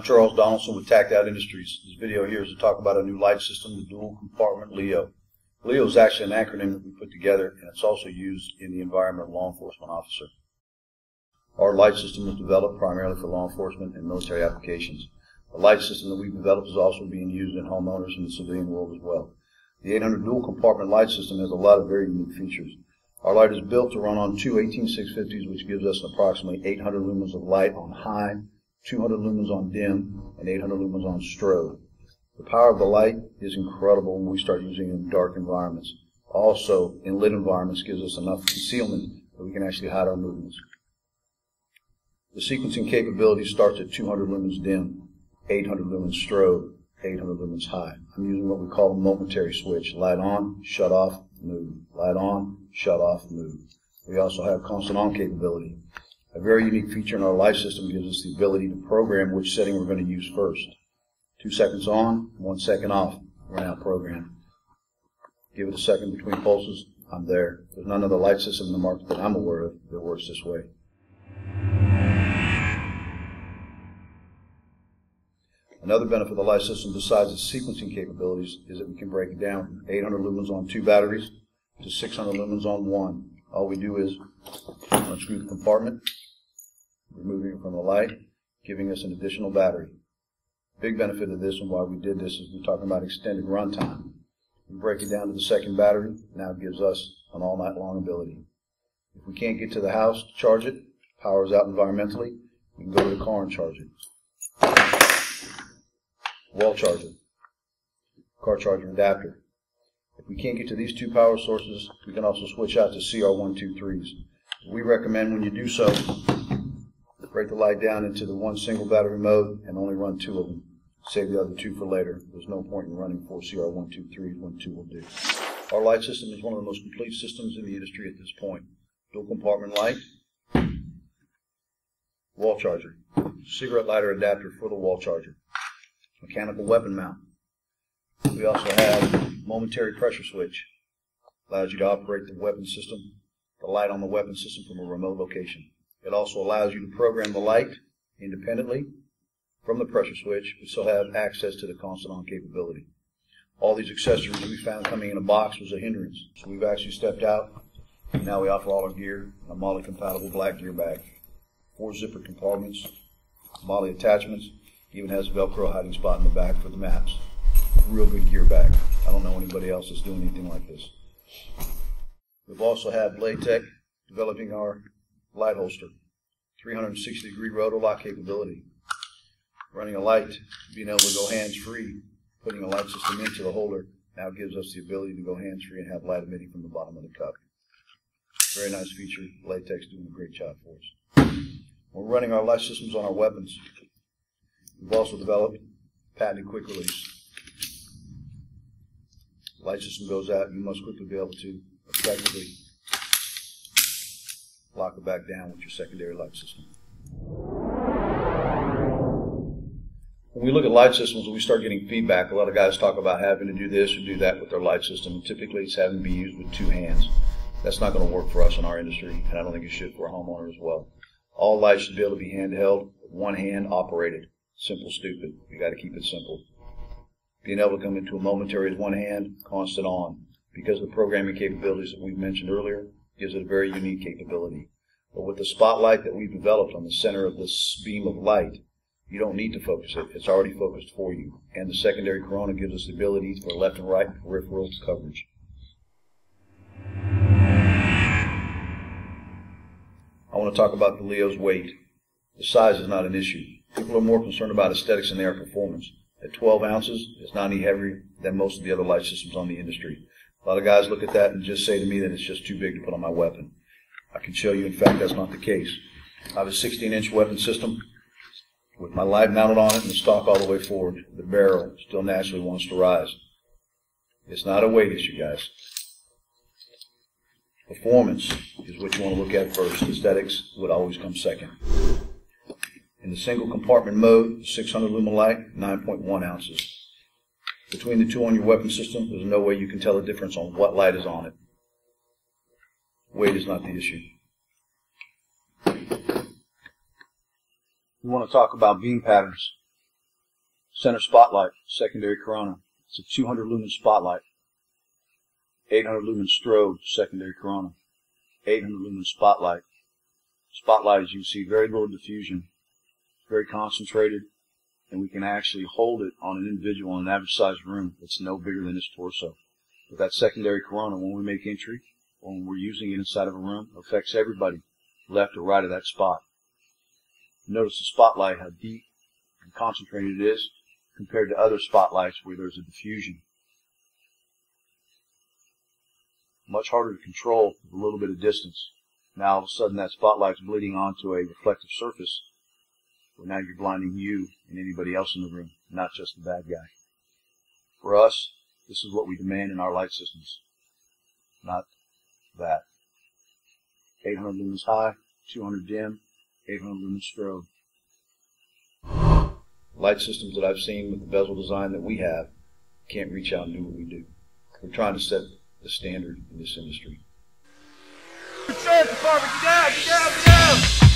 I'm Charles Donaldson with Tact Out Industries. This video here is to talk about a new light system, the dual compartment LEO. LEO is actually an acronym that we put together, and it's also used in the environment of law enforcement officer. Our light system was developed primarily for law enforcement and military applications. The light system that we've developed is also being used in homeowners in the civilian world as well. The 800 dual compartment light system has a lot of very unique features. Our light is built to run on two 18650s, which gives us approximately 800 lumens of light on high, 200 lumens on dim, and 800 lumens on strobe. The power of the light is incredible when we start using it in dark environments. Also, in lit environments, gives us enough concealment that we can actually hide our movements. The sequencing capability starts at 200 lumens dim, 800 lumens strobe, 800 lumens high. I'm using what we call a momentary switch. Light on, shut off, move. Light on, shut off, move. We also have constant on capability. A very unique feature in our light system gives us the ability to program which setting we're going to use first. 2 seconds on, 1 second off. We're now programmed. Give it a second between pulses, I'm there. There's none other light system in the market that I'm aware of that works this way. Another benefit of the light system besides its sequencing capabilities is that we can break it down from 800 lumens on 2 batteries to 600 lumens on 1. All we do is unscrew the compartment, removing it from the light, giving us an additional battery. Big benefit of this and why we did this is we're talking about extended runtime. We break it down to the second battery, now it gives us an all night long ability. If we can't get to the house to charge it, power's out environmentally, we can go to the car and charge it. Wall charger, car charger adapter. If we can't get to these 2 power sources, we can also switch out to CR123s. We recommend when you do so, break the light down into the 1 single battery mode and only run 2 of them. Save the other 2 for later. There's no point in running 4 CR123s when 2 will do. Our light system is one of the most complete systems in the industry at this point. Dual compartment light, wall charger, cigarette lighter adapter for the wall charger, mechanical weapon mount. We also have momentary pressure switch. Allows you to operate the weapon system, the light on the weapon system from a remote location. It also allows you to program the light independently from the pressure switch. We still have access to the constant on capability. All these accessories we found coming in a box was a hindrance. So we've actually stepped out. And now we offer all our gear in a MOLLE compatible black gear bag. 4 zipper compartments, MOLLE attachments, even has a Velcro hiding spot in the back for the maps. Real good gear bag. I don't know anybody else that's doing anything like this. We've also had Blade Tech developing our light holster. 360-degree rotor lock capability. Running a light, being able to go hands-free, putting a light system into the holder now gives us the ability to go hands-free and have light emitting from the bottom of the cup. Very nice feature. Blade Tech's doing a great job for us. We're running our light systems on our weapons. We've also developed patented quick release. Light system goes out, you must quickly be able to effectively lock it back down with your secondary light system. When we look at light systems, we start getting feedback. A lot of guys talk about having to do this or do that with their light system. And typically, it's having to be used with 2 hands. That's not going to work for us in our industry, and I don't think it should for a homeowner as well. All lights should be able to be handheld, 1 hand operated. Simple, stupid. You got to keep it simple. Being able to come into a momentary with 1 hand, constant on. Because of the programming capabilities that we've mentioned earlier, gives it a very unique capability. But with the spotlight that we've developed on the center of this beam of light, you don't need to focus it. It's already focused for you. And the secondary corona gives us the ability for left and right peripheral coverage. I want to talk about the LEO's weight. The size is not an issue. People are more concerned about aesthetics than they are performance. At 12 ounces, it's not any heavier than most of the other light systems on the industry. A lot of guys look at that and just say to me that it's just too big to put on my weapon. I can show you, in fact, that's not the case. I have a 16-inch weapon system with my light mounted on it and the stock all the way forward. The barrel still naturally wants to rise. It's not a weight issue, guys. Performance is what you want to look at first. Aesthetics would always come second. In the single compartment mode, 600 lumen light, 9.1 ounces. Between the 2 on your weapon system, there's no way you can tell the difference on what light is on it. Weight is not the issue. We want to talk about beam patterns. Center spotlight, secondary corona. It's a 200 lumen spotlight. 800 lumen strobe, secondary corona. 800 lumen spotlight. Spotlight, as you can see, very little diffusion, very concentrated, and we can actually hold it on an individual in an average sized room that's no bigger than his torso. But that secondary corona, when we make entry, when we're using it inside of a room, affects everybody, left or right of that spot. Notice the spotlight, how deep and concentrated it is compared to other spotlights where there's a diffusion. Much harder to control with a little bit of distance. Now all of a sudden that spotlight's bleeding onto a reflective surface, where now you're blinding you and anybody else in the room, not just the bad guy. For us, this is what we demand in our light systems, not that. 800 lumens high, 200 dim, 800 lumens strobe. Light systems that I've seen with the bezel design that we have can't reach out and do what we do. We're trying to set the standard in this industry. Get down, get down, get down!